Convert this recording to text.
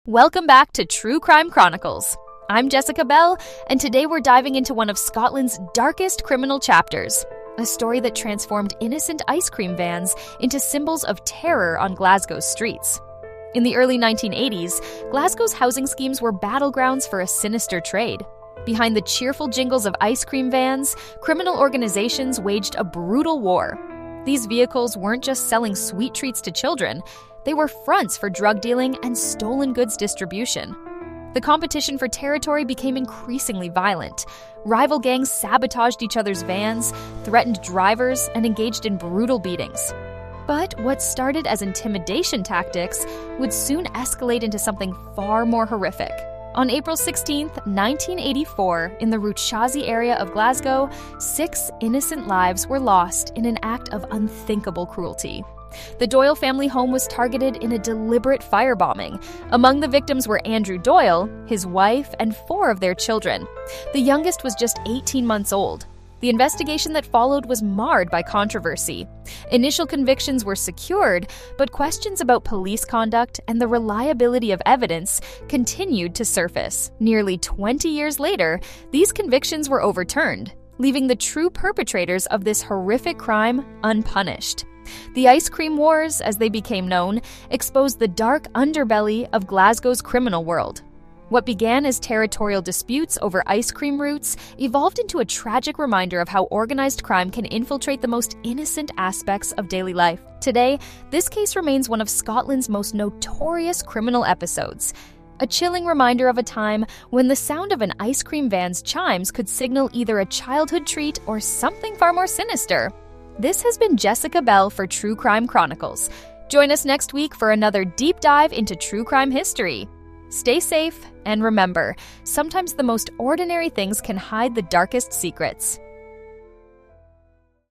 Welcome back to True Crime Chronicles. I'm Jessica Bell, and today we're diving into one of Scotland's darkest criminal chapters, a story that transformed innocent ice cream vans into symbols of terror on Glasgow's streets. In the early 1980s, Glasgow's housing schemes were battlegrounds for a sinister trade. Behind the cheerful jingles of ice cream vans, criminal organizations waged a brutal war. These vehicles weren't just selling sweet treats to children, they were fronts for drug dealing and stolen goods distribution. The competition for territory became increasingly violent. Rival gangs sabotaged each other's vans, threatened drivers, and engaged in brutal beatings. But what started as intimidation tactics would soon escalate into something far more horrific. On April 16, 1984, in the Ruchazie area of Glasgow, 6 innocent lives were lost in an act of unthinkable cruelty. The Doyle family home was targeted in a deliberate firebombing. Among the victims were Andrew Doyle, his wife, and 4 of their children. The youngest was just 18 months old. The investigation that followed was marred by controversy. Initial convictions were secured, but questions about police conduct and the reliability of evidence continued to surface. Nearly 20 years later, these convictions were overturned, leaving the true perpetrators of this horrific crime unpunished. The Ice Cream Wars, as they became known, exposed the dark underbelly of Glasgow's criminal world. What began as territorial disputes over ice cream routes evolved into a tragic reminder of how organized crime can infiltrate the most innocent aspects of daily life. Today, this case remains one of Scotland's most notorious criminal episodes, a chilling reminder of a time when the sound of an ice cream van's chimes could signal either a childhood treat or something far more sinister. This has been Jessica Bell for True Crime Chronicles. Join us next week for another deep dive into true crime history. Stay safe, and remember, sometimes the most ordinary things can hide the darkest secrets.